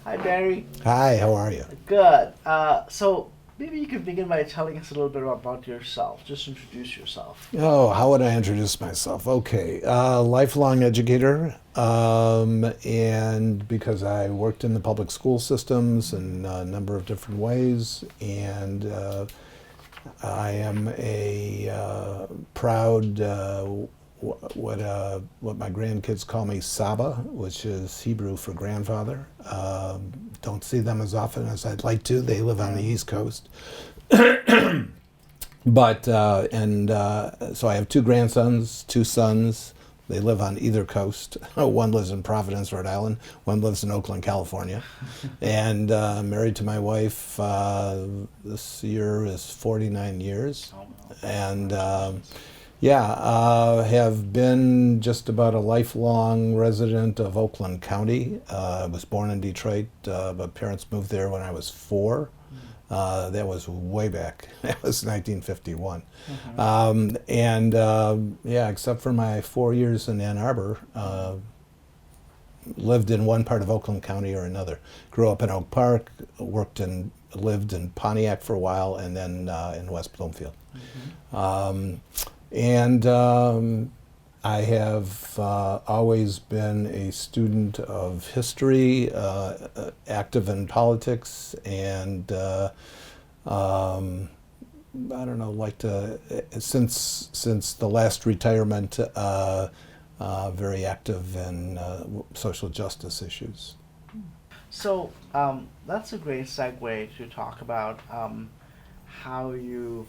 Hi, Barry. Hi, how are you? Good. So maybe you could begin by telling us a little bit about yourself. Just introduce yourself. Oh, how would I introduce myself? Okay, lifelong educator, and because I worked in the public school systems in a number of different ways, and I am a proud what my grandkids call me Saba, which is Hebrew for grandfather. Don't see them as often as I'd like to. They live on the East Coast. But so I have two grandsons, two sons. They live on either coast. One lives in Providence, Rhode Island. One lives in Oakland, California. And married to my wife. This year is 49 years. Oh, no. And have been just about a lifelong resident of Oakland County. I was born in Detroit, but parents moved there when I was 4. That was way back. That was 1951. Except for my 4 years in Ann Arbor, lived in one part of Oakland County or another. Grew up in Oak Park, lived in Pontiac for a while, and then in West Bloomfield. I have always been a student of history, active in politics, and I don't know, since the last retirement, very active in social justice issues. So that's a great segue to talk about how you've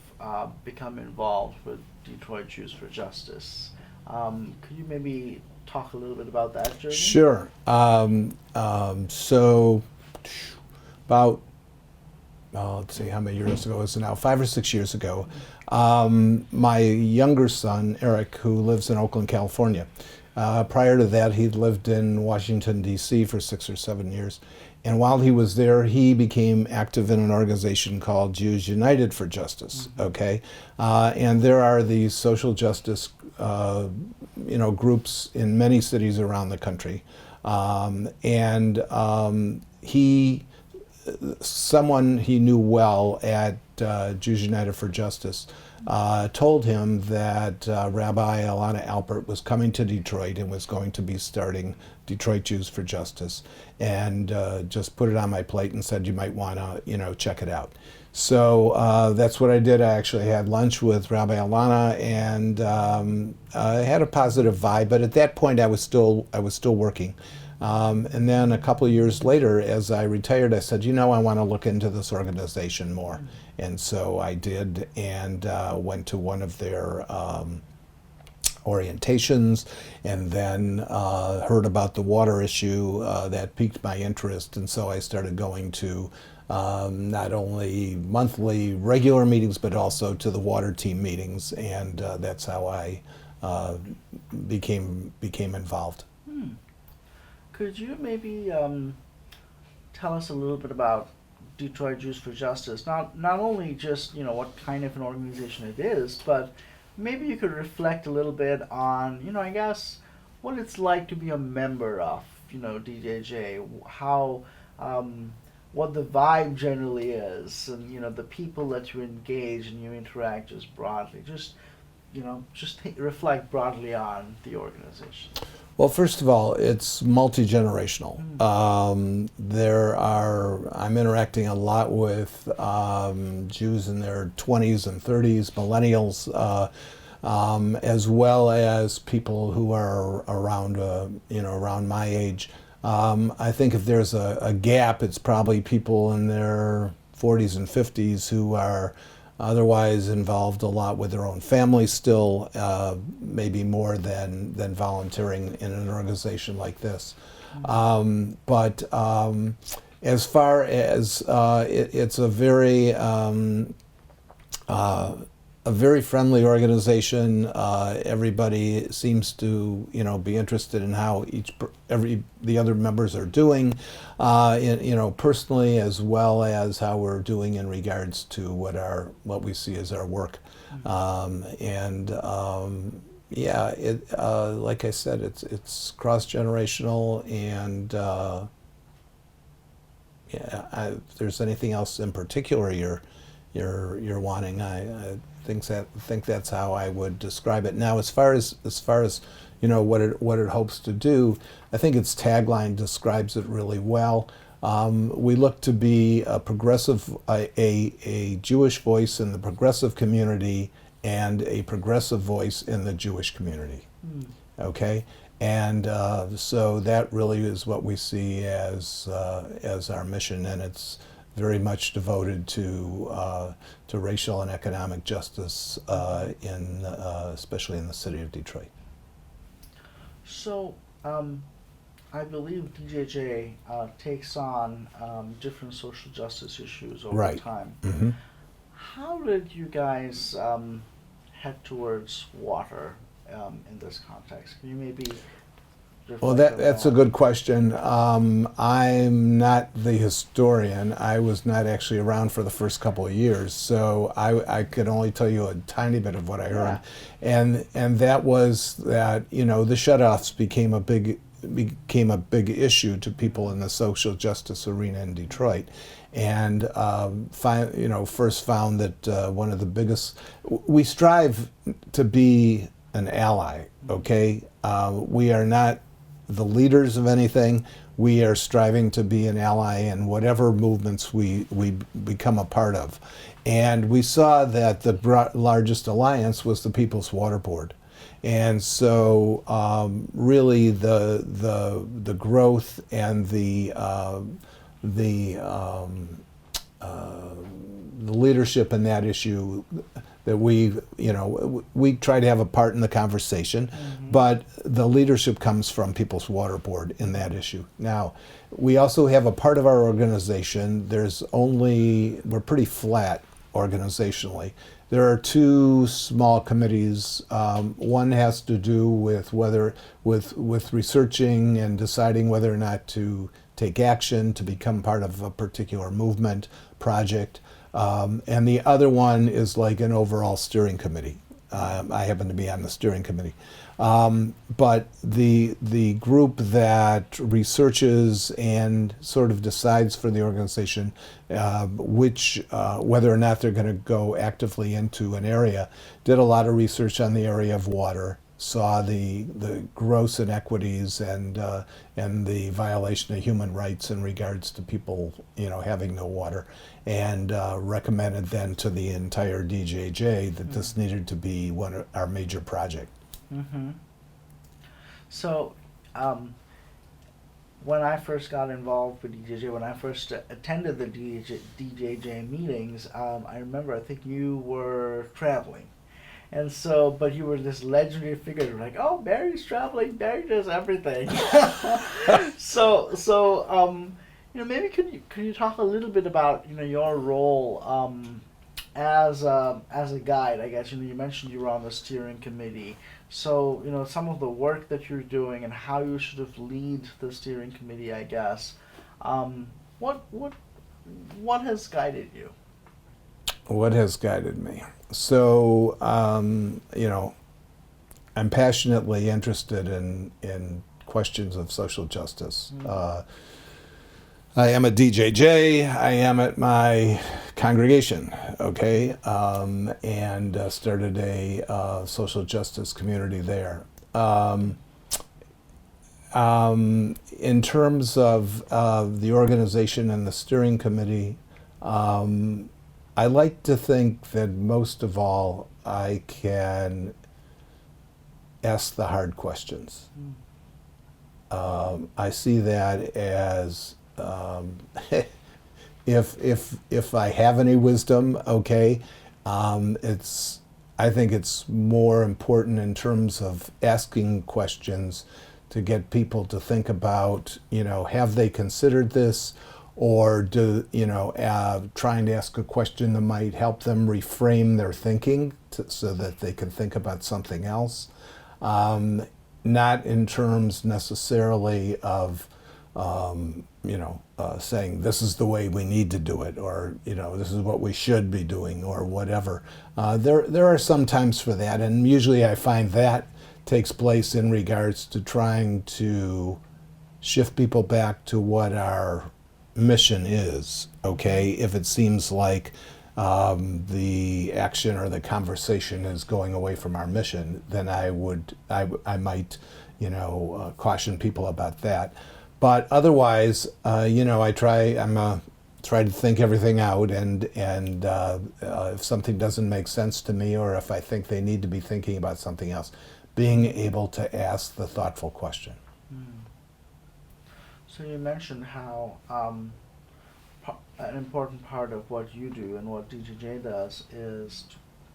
become involved with Detroit Jews for Justice. Could you maybe talk a little bit about that journey? Sure. So about, let's see, how many years ago is it now? 5 or 6 years ago, my younger son, Eric, who lives in Oakland, California. Prior to that, he'd lived in Washington, D.C. for 6 or 7 years. And while he was there, he became active in an organization called Jews United for Justice, okay? And there are these social justice groups in many cities around the country. Someone he knew well at Jews United for Justice told him that Rabbi Alana Alpert was coming to Detroit and was going to be starting Detroit Jews for Justice, and just put it on my plate and said you might want to check it out. So that's what I did. I actually had lunch with Rabbi Alana, and I had a positive vibe. But at that point, I was still working. And then a couple of years later, as I retired, I said, I want to look into this organization more. And so I did, and went to one of their orientations, and then heard about the water issue. That piqued my interest, and so I started going to not only monthly regular meetings, but also to the water team meetings, and that's how I became involved. Could you maybe tell us a little bit about Detroit Jews for Justice? Not only just what kind of an organization it is, but maybe you could reflect a little bit on I guess what it's like to be a member of DJJ, how what the vibe generally is, and the people that you engage and you interact just broadly. Reflect broadly on the organization. Well, first of all, it's multi-generational. I'm interacting a lot with Jews in their 20s and 30s, millennials, as well as people who are around my age. I think if there's a gap, it's probably people in their 40s and 50s who are otherwise involved a lot with their own families still, maybe more than volunteering in an organization like this. But as far as it's a very friendly organization. Everybody seems to be interested in how the other members are doing, personally, as well as how we're doing in regards to what we see as our work. Like I said, it's cross-generational, and if there's anything else in particular you're wanting, I think that's how I would describe it. Now, as far as what it hopes to do, I think its tagline describes it really well. We look to be a progressive, a Jewish voice in the progressive community and a progressive voice in the Jewish community. Okay, and so that really is what we see as our mission, and it's very much devoted to racial and economic justice, especially in the city of Detroit. So, I believe DJJ takes on different social justice issues over Right. time. Mm-hmm. How did you guys head towards water in this context? Can you maybe Well, reflect on that's a good question. I'm not the historian. I was not actually around for the first couple of years, so I could only tell you a tiny bit of what I heard. And that was that, the shutoffs became a big issue to people in the social justice arena in Detroit. And first found that one of the biggest, we strive to be an ally, okay? We are not the leaders of anything. We are striving to be an ally in whatever movements we become a part of. And we saw that the largest alliance was the People's Water Board. And so really the growth and the leadership in that issue, that we try to have a part in the conversation, but the leadership comes from People's Water Board in that issue. Now, we also have a part of our organization, we're pretty flat organizationally. There are two small committees. One has to do with with researching and deciding whether or not to take action to become part of a particular movement, project. And the other one is like an overall steering committee. I happen to be on the steering committee. But the group that researches and sort of decides for the organization whether or not they're going to go actively into an area, did a lot of research on the area of water, saw the gross inequities and the violation of human rights in regards to people having no water, and recommended then to the entire DJJ that this needed to be one of our major project. Mm-hmm. So, when I first got involved with DJJ, when I first attended the DJJ meetings, I remember, I think you were traveling. And so, but you were this legendary figure, like, oh, Barry's traveling, Barry does everything. So, maybe could you talk a little bit about, your role as a guide, I guess. You mentioned you were on the steering committee. So, some of the work that you're doing and how you sort of lead the steering committee, I guess. What has guided you? What has guided me? So, I'm passionately interested in questions of social justice. I am a DJJ. I am at my congregation, okay, and started a social justice community there. In terms of the organization and the steering committee, I like to think that most of all I can ask the hard questions. I see that as if I have any wisdom, okay, I think it's more important in terms of asking questions to get people to think about, have they considered this, or trying to ask a question that might help them reframe their thinking so that they can think about something else. Not in terms necessarily of saying this is the way we need to do it, or this is what we should be doing, or whatever. There are some times for that, and usually I find that takes place in regards to trying to shift people back to what are mission is. Okay, if it seems like the action or the conversation is going away from our mission, then I might, caution people about that. But otherwise, try to think everything out, and if something doesn't make sense to me, or if I think they need to be thinking about something else, being able to ask the thoughtful question. So you mentioned how an important part of what you do and what DJJ does is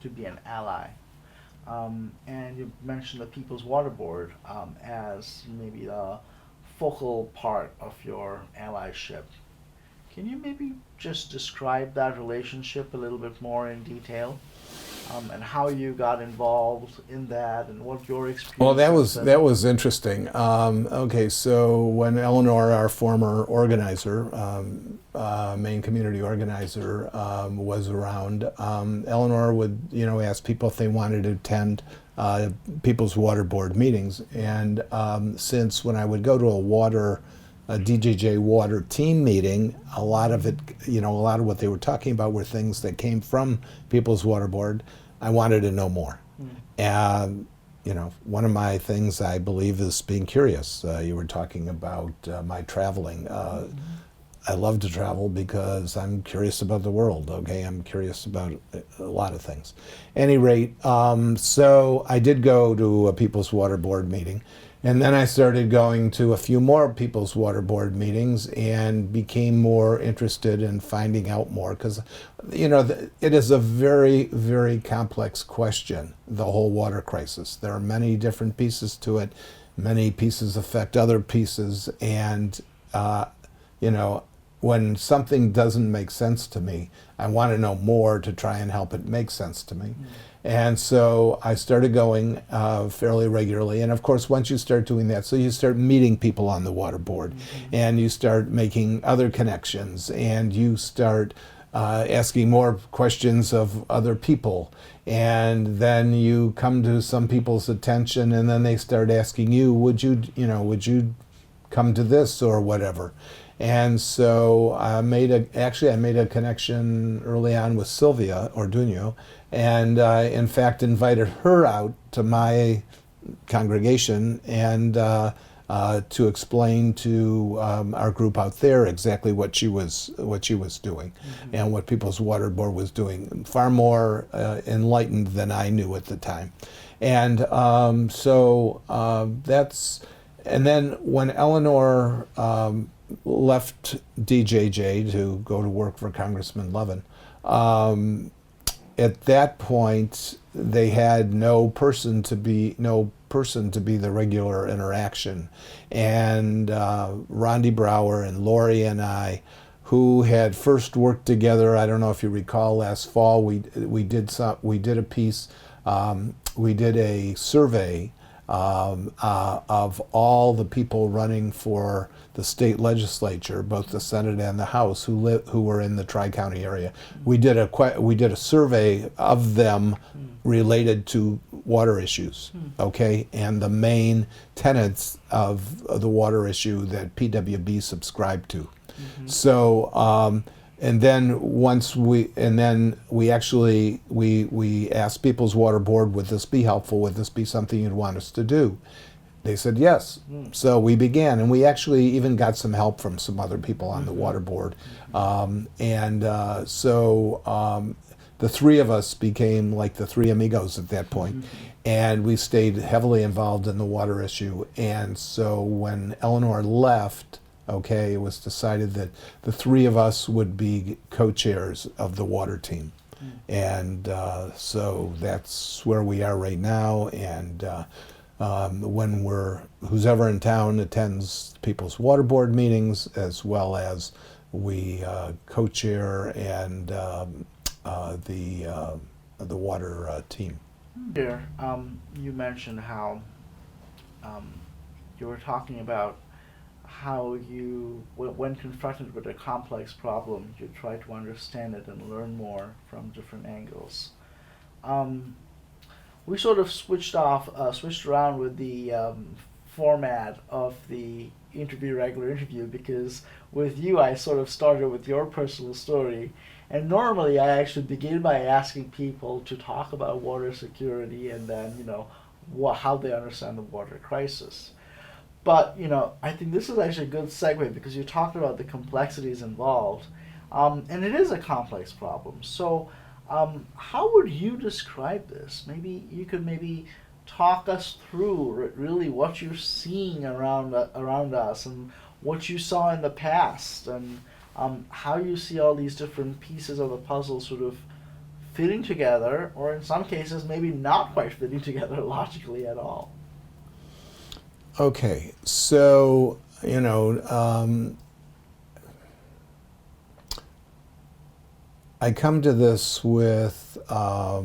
to be an ally. And you mentioned the People's Water Board as maybe the focal part of your allyship. Can you maybe just describe that relationship a little bit more in detail? And how you got involved in that, and what your experience. Well, that has was been. interesting. Okay, so when Eleanor, our former organizer, main community organizer, was around, Eleanor would ask people if they wanted to attend People's Water Board meetings, and since when I would go to a DJJ water team meeting, a lot of it, a lot of what they were talking about were things that came from People's Water Board. I wanted to know more. And, one of my things I believe is being curious. You were talking about my traveling. I love to travel because I'm curious about the world, okay? I'm curious about a lot of things. Any rate, so I did go to a People's Water Board meeting. And then I started going to a few more People's Water Board meetings and became more interested in finding out more because, it is a very, very complex question, the whole water crisis. There are many different pieces to it. Many pieces affect other pieces. And, when something doesn't make sense to me, I want to know more to try and help it make sense to me. And so I started going fairly regularly. And of course, once you start doing that, so you start meeting people on the water board, and you start making other connections, and you start asking more questions of other people. And then you come to some people's attention, and then they start asking you, would you come to this or whatever? And so I made a connection early on with Sylvia Orduño, and in fact invited her out to my congregation and to explain to our group out there exactly what she was doing, and what People's Water Board was doing, far more enlightened than I knew at the time. And and then when Eleanor left DJJ to go to work for Congressman Levin, at that point they had no person to be the regular interaction, and Rondi Brower and Lori and I, who had first worked together, I don't know if you recall, last fall we did a piece, we did a survey of all the people running for the state legislature, both the Senate and the House, who were in the Tri-County area. We did a survey of them related to water issues, okay, and the main tenets of the water issue that PWB subscribed to. So. And then we asked People's Water Board, would this be helpful? Would this be something you'd want us to do? They said yes. So we began, and we actually even got some help from some other people on the water board. So the three of us became like the three amigos at that point, and we stayed heavily involved in the water issue. And so when Eleanor left, okay, it was decided that the three of us would be co-chairs of the water team. And so that's where we are right now. And when who's ever in town attends People's Water Board meetings, as well as we co-chair and the water team. Here, you mentioned how you were talking about how you, when confronted with a complex problem, you try to understand it and learn more from different angles. We sort of switched around with the format of the regular interview, because with you I sort of started with your personal story, and normally I actually begin by asking people to talk about water security and then how they understand the water crisis. But I think this is actually a good segue because you talked about the complexities involved, and it is a complex problem. So, how would you describe this? Maybe you could talk us through really what you're seeing around us and what you saw in the past, and how you see all these different pieces of the puzzle sort of fitting together, or in some cases maybe not quite fitting together logically at all. Okay, so, I come to this with a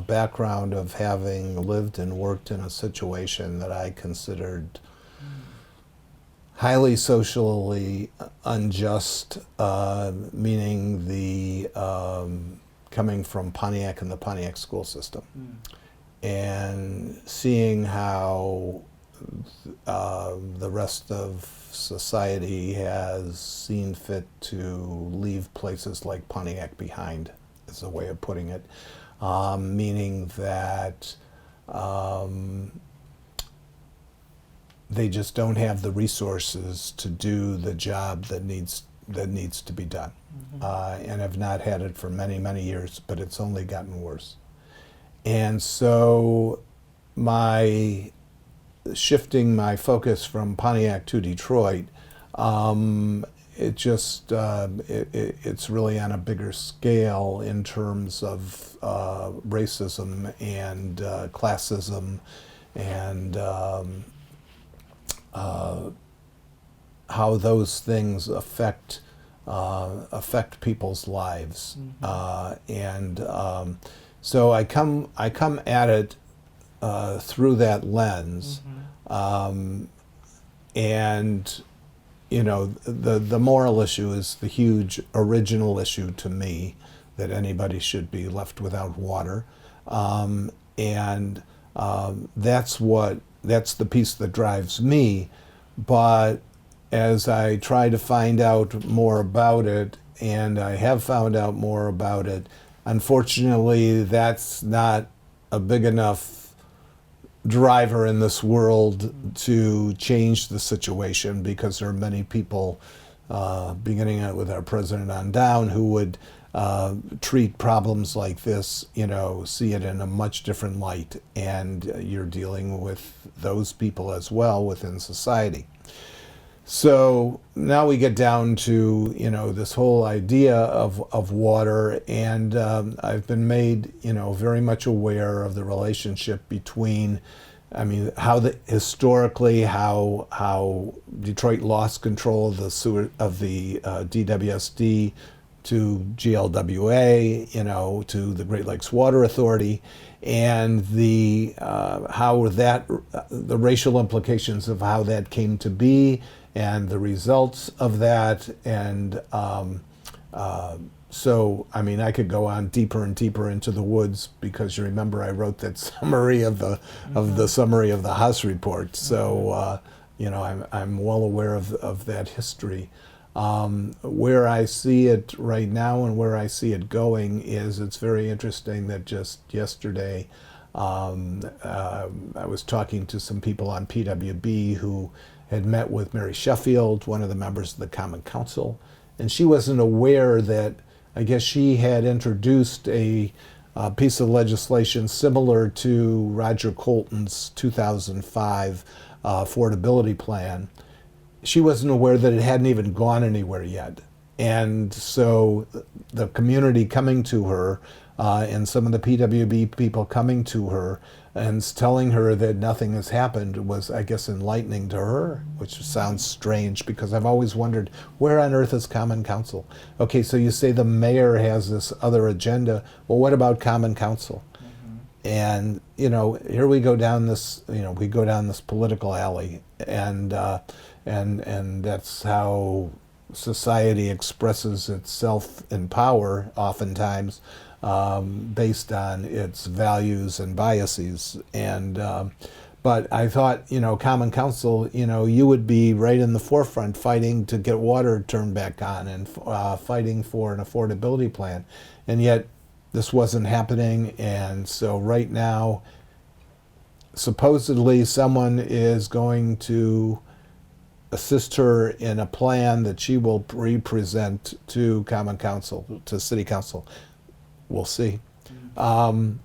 background of having lived and worked in a situation that I considered highly socially unjust, meaning the coming from Pontiac and the Pontiac school system. And seeing how the rest of society has seen fit to leave places like Pontiac behind, is a way of putting it, meaning that they just don't have the resources to do the job that needs to be done, and have not had it for many, many years, but it's only gotten worse. And so shifting my focus from Pontiac to Detroit, it's really on a bigger scale in terms of racism and classism and how those things affect people's lives. So I come at it through that lens, and the moral issue is the huge original issue to me, that anybody should be left without water, and that's the piece that drives me. But as I try to find out more about it, and I have found out more about it, unfortunately, that's not a big enough driver in this world to change the situation, because there are many people, beginning out with our president on down, who would treat problems like this, see it in a much different light, and you're dealing with those people as well within society. So now we get down to this whole idea of water, and I've been made very much aware of the relationship between, historically how Detroit lost control of the DWSD to GLWA, to the Great Lakes Water Authority, and the racial implications of how that came to be, and the results of that. And so I could go on deeper and deeper into the woods, because you remember I wrote that summary of the summary of the Haas report. So I'm well aware of that history. Where I see it right now and where I see it going is, it's very interesting that just yesterday I was talking to some people on PWB who had met with Mary Sheffield, one of the members of the Common Council, and she wasn't aware that, I guess, she had introduced a piece of legislation similar to Roger Colton's 2005 affordability plan. She wasn't aware that it hadn't even gone anywhere yet. And so the community coming to her, and some of the PWB people coming to her and telling her that nothing has happened, was, I guess, enlightening to her, which sounds strange, because I've always wondered, where on earth is Common Council? Okay, so you say the mayor has this other agenda. Well, what about Common Council? And here we go down this, political alley, and that's how society expresses itself in power, oftentimes, based on its values and biases. And But I thought, Common Council, you would be right in the forefront fighting to get water turned back on and fighting for an affordability plan. And yet this wasn't happening. And so right now, supposedly someone is going to assist her in a plan that she will represent to Common Council, to City Council. We'll see. And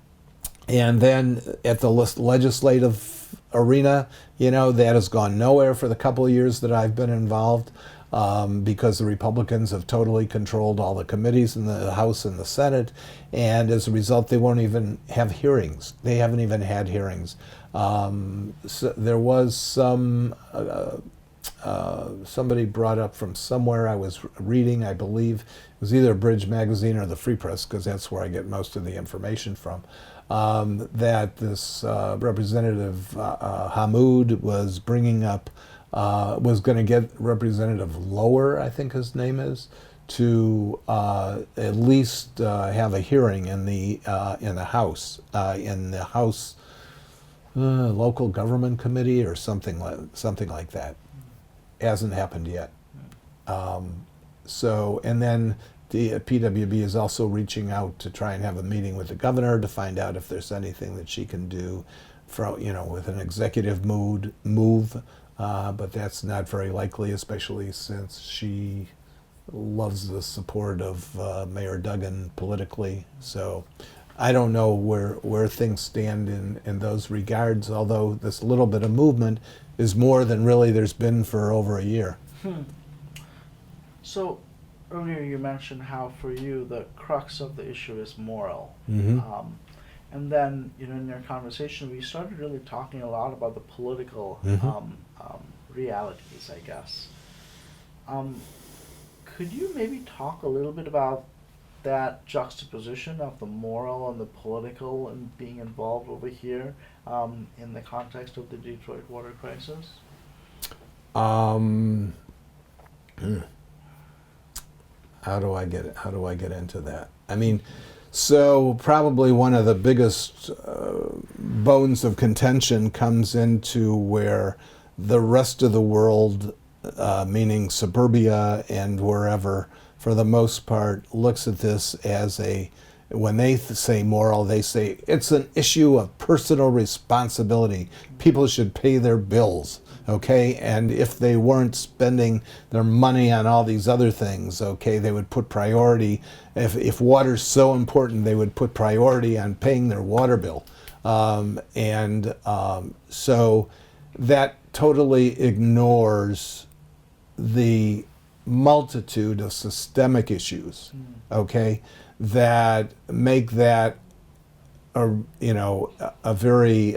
then at the legislative arena, that has gone nowhere for the couple of years that I've been involved, because the Republicans have totally controlled all the committees in the House and the Senate, and as a result, they won't even have hearings. They haven't even had hearings. So there was somebody brought up from somewhere I was reading, I believe it was either Bridge Magazine or the Free Press, because that's where I get most of the information from, that this Representative Hammoud was bringing up, was going to get Representative Lower, I think his name is, to at least have a hearing in the House, Local Government Committee or something like that. Hasn't happened yet. And then the PWB is also reaching out to try and have a meeting with the governor to find out if there's anything that she can do with an executive move. But that's not very likely, especially since she loves the support of Mayor Duggan politically. So I don't know where things stand in those regards, although this little bit of movement is more than really there's been for over a year. So earlier you mentioned how for you the crux of the issue is moral. Mm-hmm. And then, in your conversation, we started really talking a lot about the political realities, I guess. Could you maybe talk a little bit about that juxtaposition of the moral and the political and being involved over here in the context of the Detroit water crisis? How do I get into that? I mean, so probably one of the biggest bones of contention comes into where the rest of the world, meaning suburbia and wherever, for the most part, looks at this as when they say moral, they say it's an issue of personal responsibility. People should pay their bills, okay? And if they weren't spending their money on all these other things, okay, they would put priority. If water's so important, they would put priority on paying their water bill. So that totally ignores the multitude of systemic issues, okay, that make that a very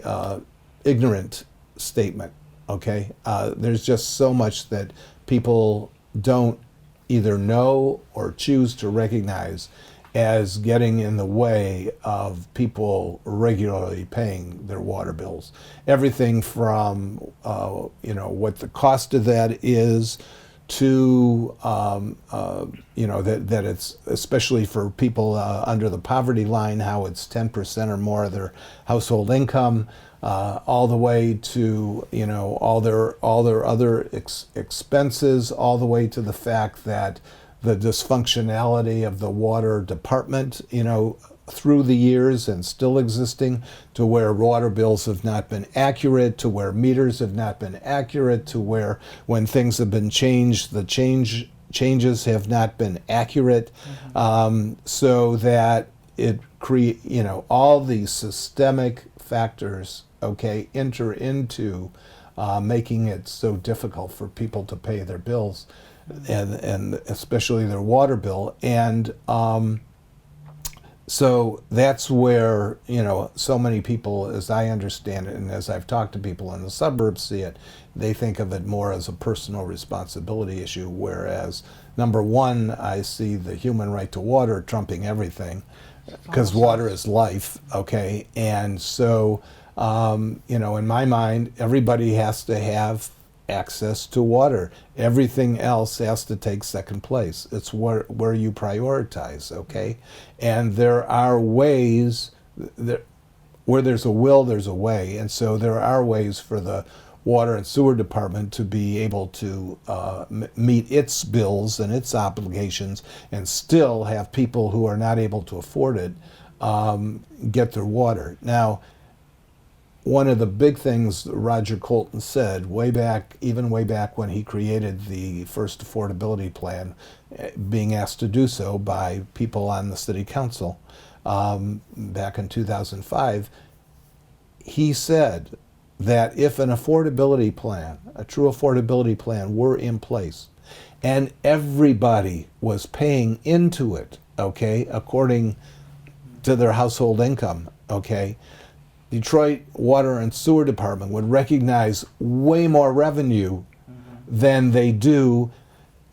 ignorant statement, okay? There's just so much that people don't either know or choose to recognize as getting in the way of people regularly paying their water bills. Everything from, what the cost of that is, to that it's, especially for people under the poverty line, how it's 10% or more of their household income, all the way to all their other expenses, all the way to the fact that the dysfunctionality of the water department, through the years and still existing, to where water bills have not been accurate, to where meters have not been accurate, to where when things have been changed, the changes have not been accurate, so that it all these systemic factors, okay, enter into making it so difficult for people to pay their bills, and especially their water bill. And so that's where, so many people, as I understand it, and as I've talked to people in the suburbs see it, they think of it more as a personal responsibility issue, whereas, number one, I see the human right to water trumping everything, because water is life, okay? And so, in my mind, everybody has to have access to water. Everything else has to take second place. It's where you prioritize, okay? And there are ways that where there's a will, there's a way. And so there are ways for the water and sewer department to be able to meet its bills and its obligations and still have people who are not able to afford it get their water. Now, one of the big things that Roger Colton said even way back when he created the first affordability plan, being asked to do so by people on the city council back in 2005, he said that if an affordability plan, a true affordability plan, were in place and everybody was paying into it, okay, according to their household income, okay, Detroit Water and Sewer Department would recognize way more revenue than they do,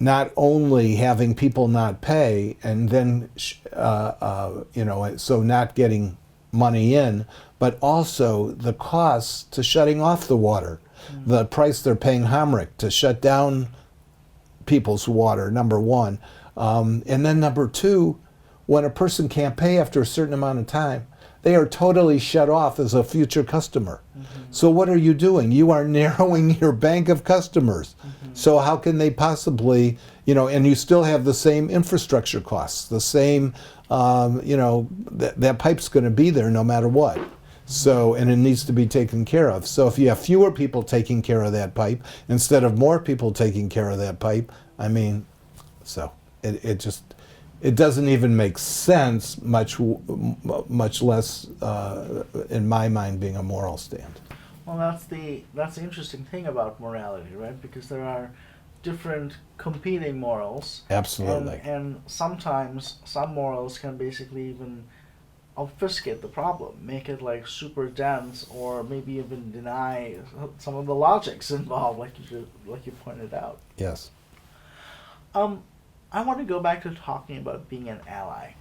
not only having people not pay and then, so not getting money in, but also the costs to shutting off the water, the price they're paying Hamrick to shut down people's water, number one. And then number two, when a person can't pay after a certain amount of time, they are totally shut off as a future customer. So what are you doing? You are narrowing your bank of customers. So how can they possibly, and you still have the same infrastructure costs, the same, that pipe's going to be there no matter what. So, and it needs to be taken care of. So if you have fewer people taking care of that pipe instead of more people taking care of that pipe, so it doesn't even make sense, much less, in my mind, being a moral stand. Well, that's the interesting thing about morality, right? Because there are different competing morals. Absolutely. And sometimes some morals can basically even obfuscate the problem, make it like super dense, or maybe even deny some of the logics involved, like you pointed out. Yes. I want to go back to talking about being an ally.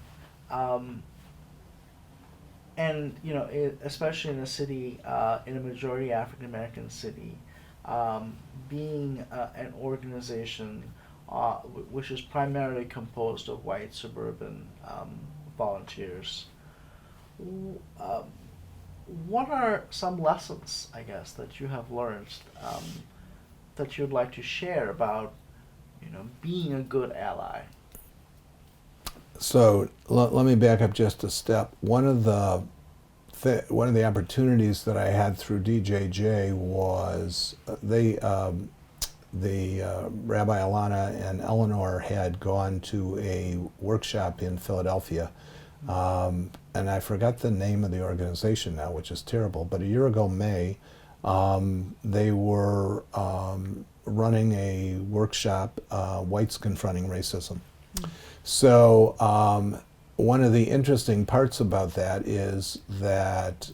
And, especially in a city, in a majority African American city, being an organization which is primarily composed of white suburban volunteers, what are some lessons, I guess, that you have learned that you'd like to share about being a good ally? So let me back up just a step. One of the opportunities that I had through DJJ was the Rabbi Alana and Eleanor had gone to a workshop in Philadelphia, and I forgot the name of the organization now, which is terrible. But a year ago, May, they were running a workshop, Whites Confronting Racism. So one of the interesting parts about that is that,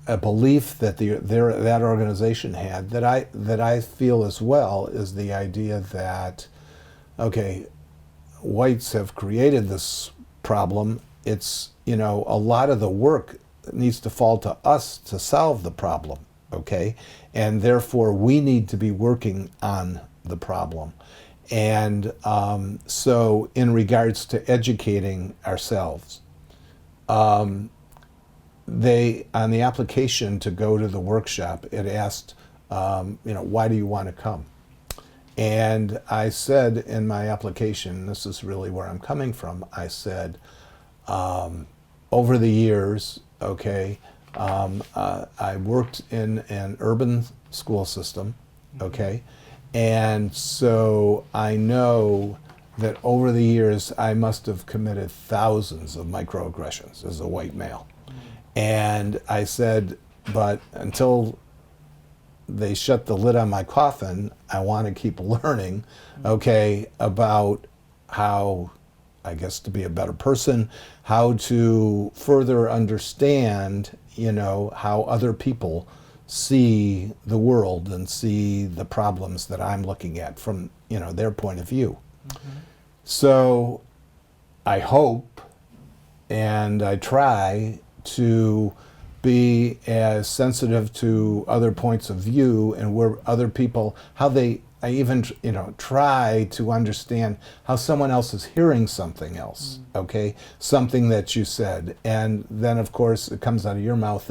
a belief that that organization had that I feel as well is the idea that, okay, whites have created this problem. It's, a lot of the work needs to fall to us to solve the problem, okay? And therefore we need to be working on the problem. And so in regards to educating ourselves, they, on the application to go to the workshop, it asked, why do you want to come? And I said in my application, this is really where I'm coming from, I said, over the years, okay, I worked in an urban school system, okay, and so I know that over the years I must have committed thousands of microaggressions as a white male. And I said, but until they shut the lid on my coffin, I want to keep learning, okay, about how, I guess, to be a better person, how to further understand, how other people see the world and see the problems that I'm looking at from, their point of view. So I hope and I try to be as sensitive to other points of view and where other people, how they I even try to understand how someone else is hearing something else. Okay, something that you said, and then of course it comes out of your mouth,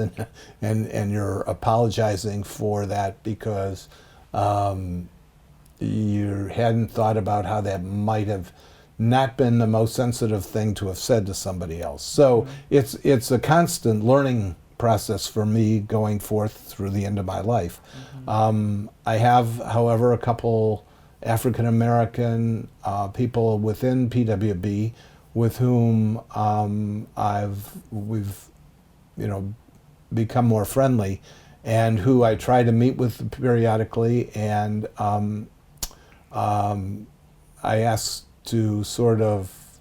and you're apologizing for that because you hadn't thought about how that might have not been the most sensitive thing to have said to somebody else. So it's a constant learning process for me going forth through the end of my life. I have, however, a couple African American people within PWB with whom we've become more friendly, and who I try to meet with periodically, and I ask to sort of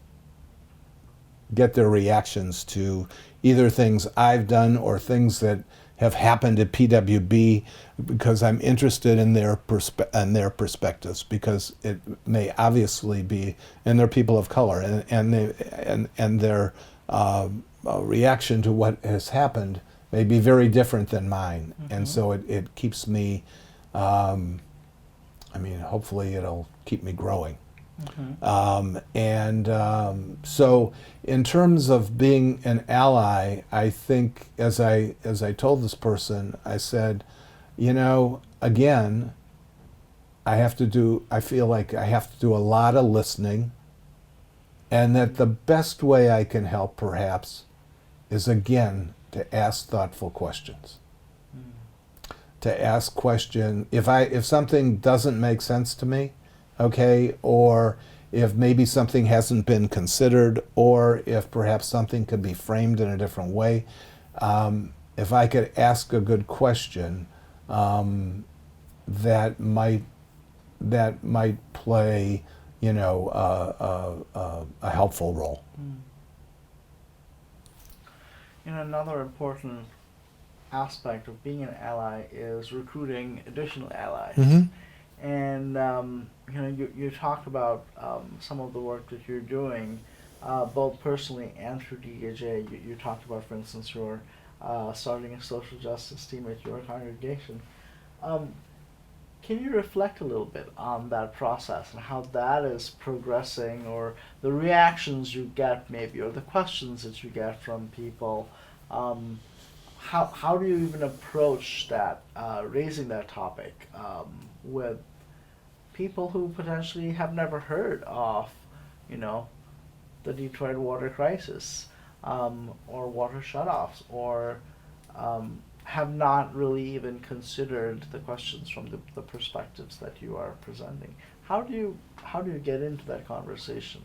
get their reactions to either things I've done or things that have happened at PWB, because I'm interested in their perspectives, because it may obviously be, and they're people of color, and their reaction to what has happened may be very different than mine, and so it keeps me. Hopefully it'll keep me growing. So in terms of being an ally, I think as I told this person, I said, again, I feel like I have to do a lot of listening, and that the best way I can help perhaps is, again, to ask thoughtful questions. To ask questions, if something doesn't make sense to me, okay, or if maybe something hasn't been considered, or if perhaps something could be framed in a different way, if I could ask a good question, that might play, a helpful role. Another important aspect of being an ally is recruiting additional allies. And you talk about some of the work that you're doing, both personally and through DEJ. You talked about, for instance, your starting a social justice team at your congregation. Can you reflect a little bit on that process and how that is progressing, or the reactions you get maybe, or the questions that you get from people? How do you even approach that, raising that topic with people who potentially have never heard of, the Detroit water crisis, or water shutoffs, or have not really even considered the questions from the perspectives that you are presenting? How do you get into that conversation?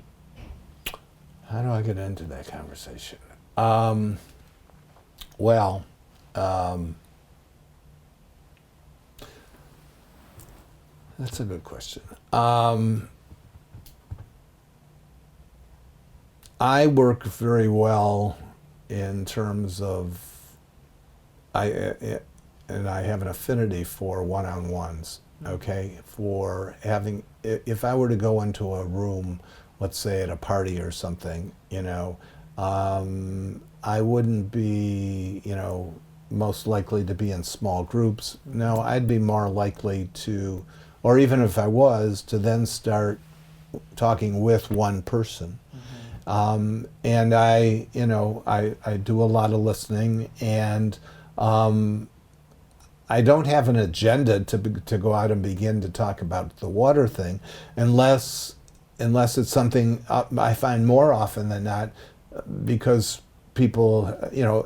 How do I get into that conversation? That's a good question. I work very well in terms of, and I have an affinity for one-on-ones, okay? For having, if I were to go into a room, let's say at a party or something, I wouldn't be, most likely to be in small groups. No, I'd be more likely to, or even if I was, to then start talking with one person. And I do a lot of listening, and I don't have an agenda to go out and begin to talk about the water thing, unless it's something I find more often than not, because people,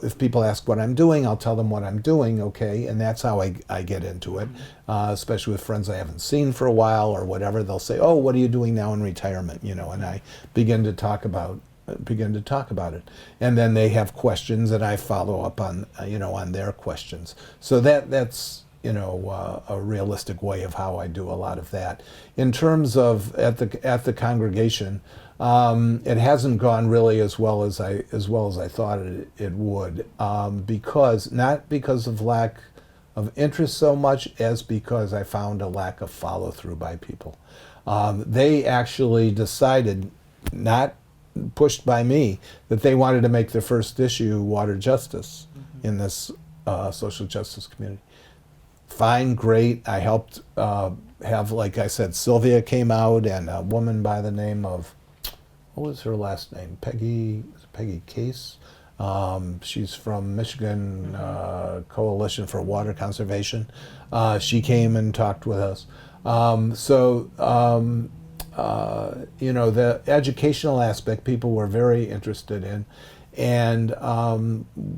if people ask what I'm doing, I'll tell them what I'm doing, okay, and that's how I get into it, especially with friends I haven't seen for a while or whatever. They'll say, "Oh, what are you doing now in retirement?" And I begin to talk about it, and then they have questions, and I follow up on on their questions. So that's a realistic way of how I do a lot of that. In terms of at the congregation, it hasn't gone really as well as I thought it would, not because of lack of interest so much as because I found a lack of follow through by people. They actually decided, not pushed by me, that they wanted to make their first issue water justice in this social justice community. fine, great. I helped have, like I said, Sylvia came out, and a woman by the name of, what was her last name? Peggy Case. She's from Michigan Coalition for Water Conservation. She came and talked with us. You know, the educational aspect people were very interested in, and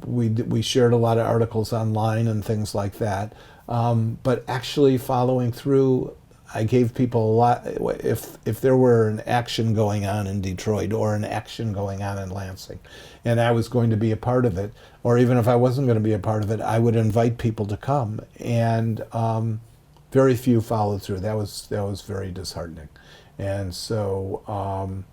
we shared a lot of articles online and things like that. But actually following through, I gave people a lot. If there were an action going on in Detroit or an action going on in Lansing, and I was going to be a part of it, or even if I wasn't going to be a part of it, I would invite people to come. And very few followed through. That was very disheartening. And so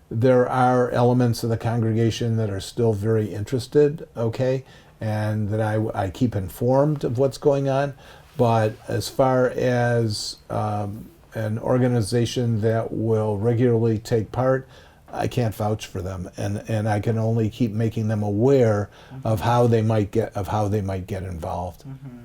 there are elements of the congregation that are still very interested, okay, and that I keep informed of what's going on. But as far as an organization that will regularly take part, I can't vouch for them, and I can only keep making them aware of how they might get involved. Mm-hmm.